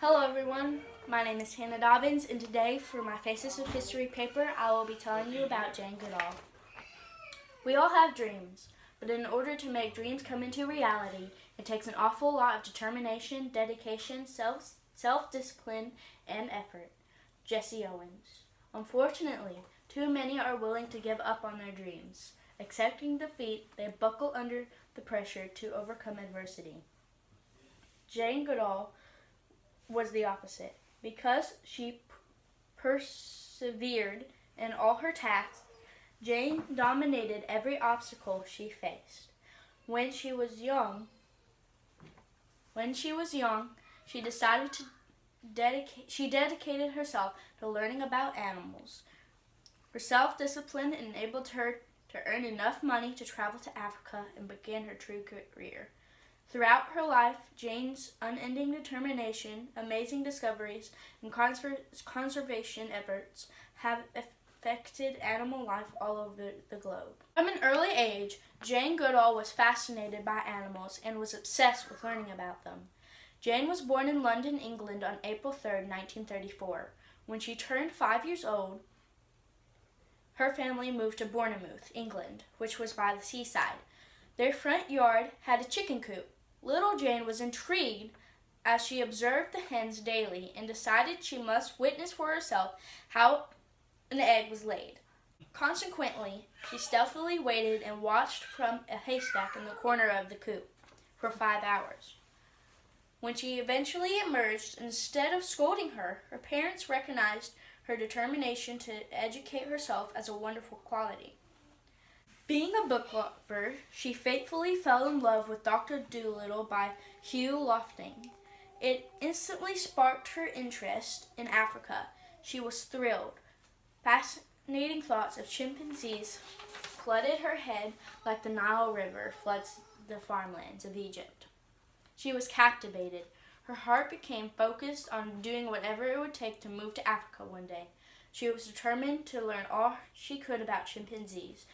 Hello everyone, my name is Hannah Dobbins, and today for my Faces of History paper I will be telling you about Jane Goodall. We all have dreams, but in order to make dreams come into reality, it takes an awful lot of determination, dedication, self-discipline, and effort. Jesse Owens. Unfortunately, too many are willing to give up on their dreams. Accepting defeat, they buckle under the pressure to overcome adversity. Jane Goodall was the opposite. Because she persevered in all her tasks, Jane dominated every obstacle she faced. When she was young, she decided to dedicated herself to learning about animals. Her self-discipline enabled her to earn enough money to travel to Africa and begin her true career. Throughout her life, Jane's unending determination, amazing discoveries, and conservation efforts have affected animal life all over the globe. From an early age, Jane Goodall was fascinated by animals and was obsessed with learning about them. Jane was born in London, England on April 3, 1934. When she turned 5 years old, her family moved to Bournemouth, England, which was by the seaside. Their front yard had a chicken coop. Little Jane was intrigued as she observed the hens daily and decided she must witness for herself how an egg was laid. Consequently, she stealthily waited and watched from a haystack in the corner of the coop for 5 hours. When she eventually emerged, instead of scolding her, her parents recognized her determination to educate herself as a wonderful quality. Being a book lover, she fatefully fell in love with Dr. Dolittle by Hugh Lofting. It instantly sparked her interest in Africa. She was thrilled. Fascinating thoughts of chimpanzees flooded her head like the Nile River floods the farmlands of Egypt. She was captivated. Her heart became focused on doing whatever it would take to move to Africa one day. She was determined to learn all she could about chimpanzees.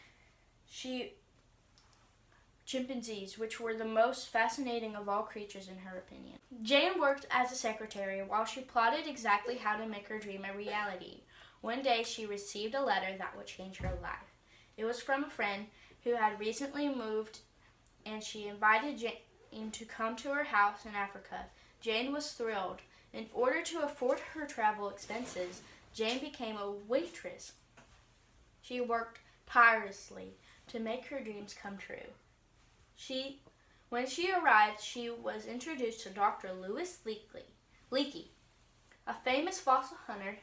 Chimpanzees, which were the most fascinating of all creatures in her opinion. Jane worked as a secretary while she plotted exactly how to make her dream a reality. One day she received a letter that would change her life. It was from a friend who had recently moved, and she invited Jane to come to her house in Africa. Jane was thrilled. In order to afford her travel expenses, Jane became a waitress. She worked tirelessly to make her dreams come true. When she arrived, she was introduced to Dr. Louis Leakey, a famous fossil hunter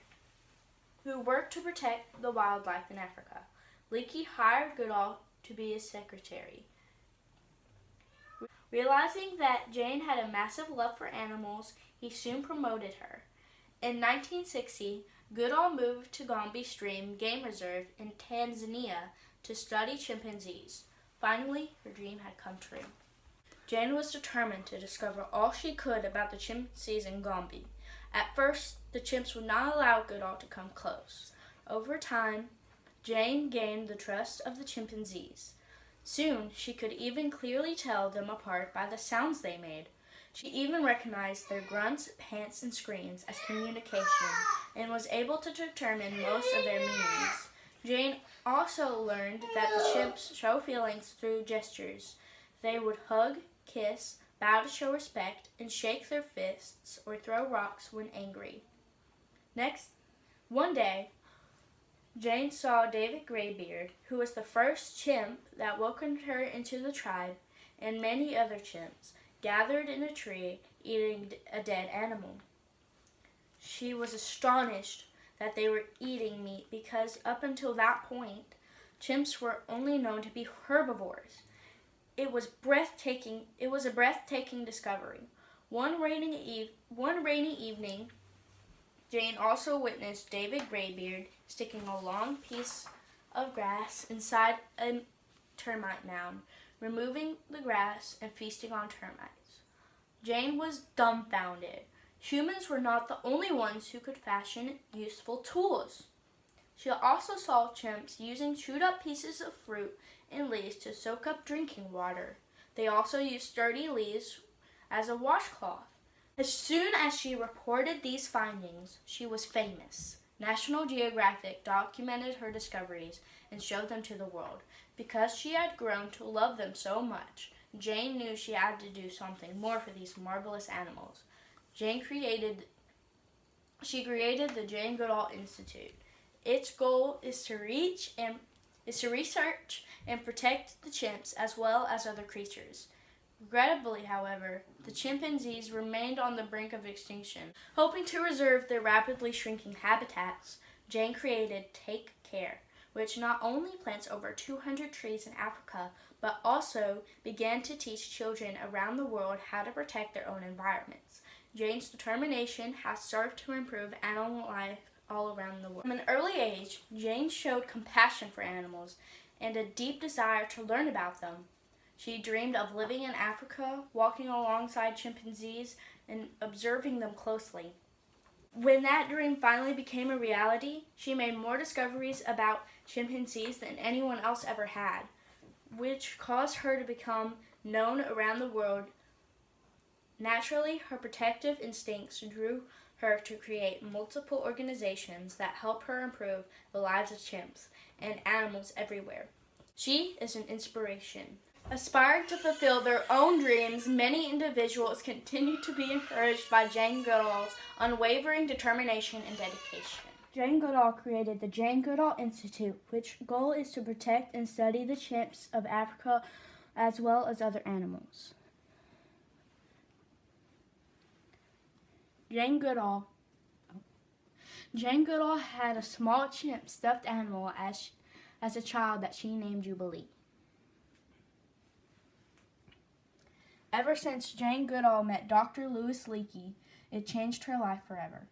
who worked to protect the wildlife in Africa. Leakey hired Goodall to be his secretary. Realizing that Jane had a massive love for animals, he soon promoted her. In 1960, Goodall moved to Gombe Stream Game Reserve in Tanzania to study chimpanzees. Finally, her dream had come true. Jane was determined to discover all she could about the chimpanzees in Gombe. At first, the chimps would not allow Goodall to come close. Over time, Jane gained the trust of the chimpanzees. Soon, she could even clearly tell them apart by the sounds they made. She even recognized their grunts, pants, and screams as communication and was able to determine most of their meanings. Jane also learned that the chimps show feelings through gestures. They would hug, kiss, bow to show respect, and shake their fists or throw rocks when angry. Next, one day, Jane saw David Graybeard, who was the first chimp that welcomed her into the tribe, and many other chimps gathered in a tree eating a dead animal. She was astonished that they were eating meat because up until that point, chimps were only known to be herbivores. It was a breathtaking discovery. One rainy evening, Jane also witnessed David Graybeard sticking a long piece of grass inside a termite mound, removing the grass and feasting on termites. Jane was dumbfounded. Humans were not the only ones who could fashion useful tools. She also saw chimps using chewed up pieces of fruit and leaves to soak up drinking water. They also used sturdy leaves as a washcloth. As soon as she reported these findings, she was famous. National Geographic documented her discoveries and showed them to the world. Because she had grown to love them so much, Jane knew she had to do something more for these marvelous animals. She created the Jane Goodall Institute. Its goal is to research and protect the chimps as well as other creatures. Regrettably, however, the chimpanzees remained on the brink of extinction. Hoping to preserve their rapidly shrinking habitats, Jane created Take Care, which not only plants over 200 trees in Africa, but also began to teach children around the world how to protect their own environments. Jane's determination has served to improve animal life all around the world. From an early age, Jane showed compassion for animals and a deep desire to learn about them. She dreamed of living in Africa, walking alongside chimpanzees, and observing them closely. When that dream finally became a reality, she made more discoveries about chimpanzees than anyone else ever had, which caused her to become known around the world. Naturally, her protective instincts drew her to create multiple organizations that help her improve the lives of chimps and animals everywhere. She is an inspiration. Aspiring to fulfill their own dreams, many individuals continue to be encouraged by Jane Goodall's unwavering determination and dedication. Jane Goodall created the Jane Goodall Institute, which goal is to protect and study the chimps of Africa as well as other animals. Jane Goodall had a small chimp stuffed animal as a child that she named Jubilee. Ever since Jane Goodall met Dr. Louis Leakey, it changed her life forever.